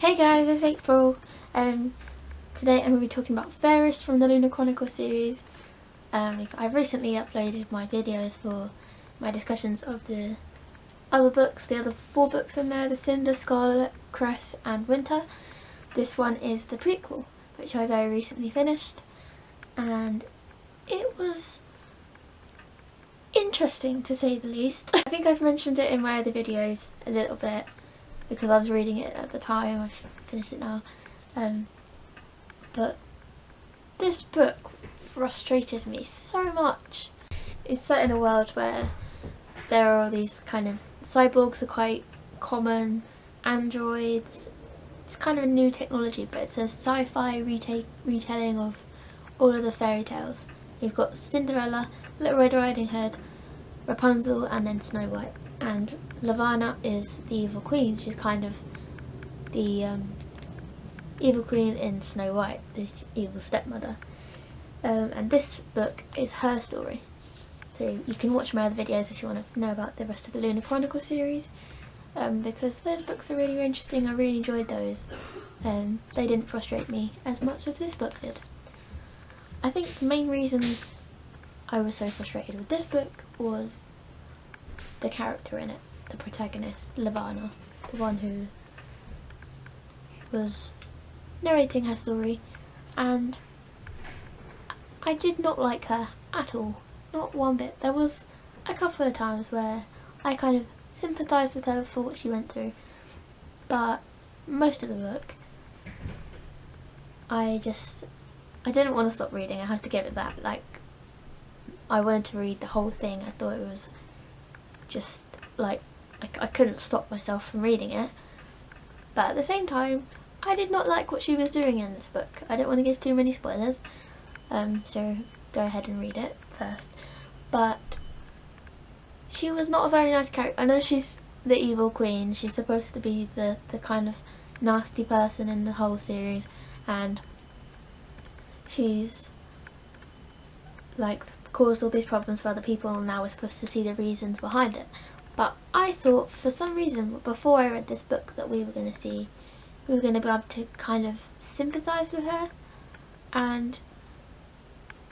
Hey guys, it's April. Today I'm going to be talking about Fairest from the Lunar Chronicles series. I've recently uploaded my videos for my discussions of the other books, the other 4 books in there, The Cinder, Scarlet, Cress and Winter. This one is the prequel, which I very recently finished, and it was interesting to say the least. I think I've mentioned it in my other videos a little bit, because I was reading it at the time. I've finished it now. But this book frustrated me so much. It's set in a world where there are all these kind of cyborgs are quite common, androids. It's kind of a new technology, but it's a sci-fi retelling of all of the fairy tales. You've got Cinderella, Little Red Riding Hood, Rapunzel, and then Snow White. And Lavanna is the evil queen. She's kind of the evil queen in Snow White, this evil stepmother. And this book is her story. So you can watch my other videos if you want to know about the rest of the Lunar Chronicles series, because those books are really interesting. I really enjoyed those. They didn't frustrate me as much as this book did. I think the main reason I was so frustrated with this book was the character in it, the protagonist, Lavanna, the one who was narrating her story, and I did not like her at all, not one bit. There was a couple of times where I kind of sympathised with her for what she went through, but most of the book I didn't want to stop reading. I had to give it that, like, I wanted to read the whole thing. I thought it was just like I couldn't stop myself from reading it, but at the same time I did not like what she was doing in this book. I don't want to give too many spoilers, so go ahead and read it first. But she was not a very nice character. I know she's the evil queen, she's supposed to be the kind of nasty person in the whole series, and she's like caused all these problems for other people, and now we're supposed to see the reasons behind it. But I thought for some reason before I read this book that we were going to be able to kind of sympathise with her, and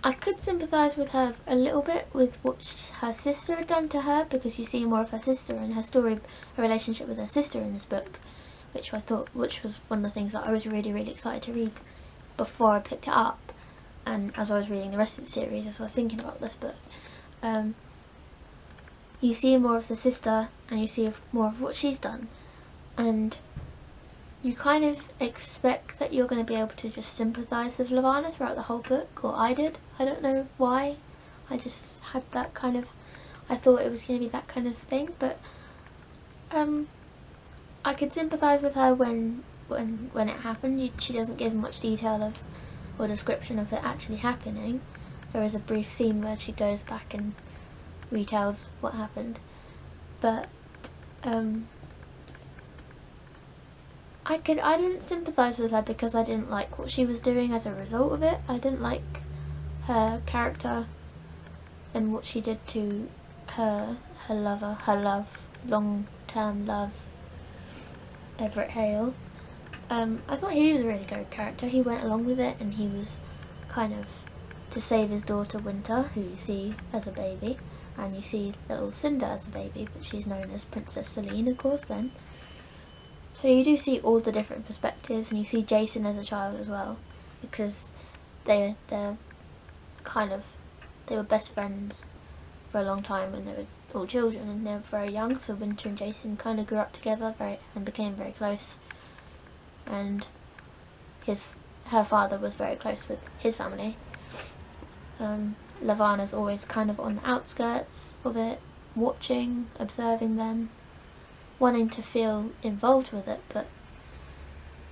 I could sympathise with her a little bit with what her sister had done to her, because you see more of her sister and her story, her relationship with her sister in this book, which was one of the things that I was really, really excited to read before I picked it up. And as I was reading the rest of the series, as I was thinking about this book, you see more of the sister and you see more of what she's done, and you kind of expect that you're going to be able to just sympathise with Lavanna throughout the whole book, or I did. I don't know why, I just had that kind of, I thought it was going to be that kind of thing, but I could sympathise with her when it happened. She doesn't give much detail of or description of it actually happening. There is a brief scene where she goes back and retells what happened, but I didn't sympathise with her because I didn't like what she was doing as a result of it. I didn't like her character and what she did to her lover, long-term love, Everett Hale. I thought he was a really good character. He went along with it, and he was kind of to save his daughter Winter, who you see as a baby, and you see little Cinder as a baby, but she's known as Princess Celine, of course, then. So you do see all the different perspectives, and you see Jason as a child as well, because they were best friends for a long time when they were all children, and they were very young, so Winter and Jason kind of grew up together and became very close. And her father was very close with his family. Lavanna's always kind of on the outskirts of it, watching, observing them, wanting to feel involved with it, but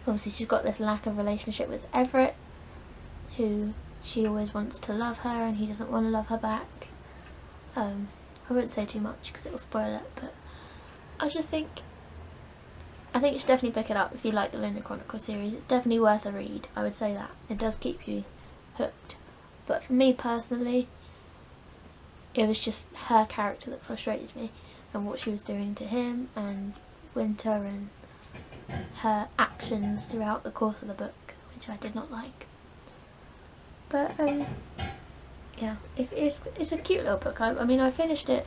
obviously she's got this lack of relationship with Everett, who she always wants to love her and he doesn't want to love her back. I won't say too much because it will spoil it, but I think you should definitely pick it up if you like the Lunar Chronicles series. It's definitely worth a read, I would say that. It does keep you hooked. But for me personally, it was just her character that frustrated me, and what she was doing to him and Winter, and her distractions throughout the course of the book, which I did not like. But yeah, it's a cute little book. I mean, I finished it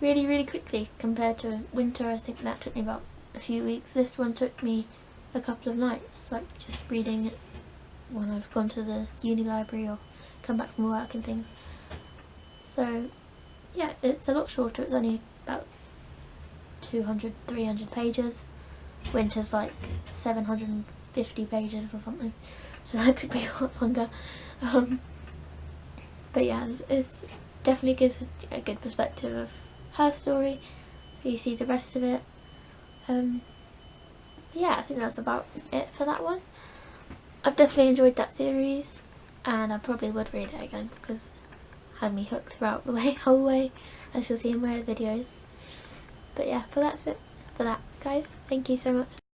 really quickly compared to Winter. I think that took me about a few weeks. This one took me a couple of nights, like just reading it when I've gone to the uni library or come back from work and things. So yeah, it's a lot shorter. It's only about 200-300 pages. Winter's like 750 pages or something, so that took me a lot longer. But yeah, it's definitely gives a good perspective of her story, so you see the rest of it. Yeah, I think that's about it for that one. I've definitely enjoyed that series, and I probably would read it again because it had me hooked throughout the whole way, as you'll see in my other videos. But yeah, but that's it for that, guys. Thank you so much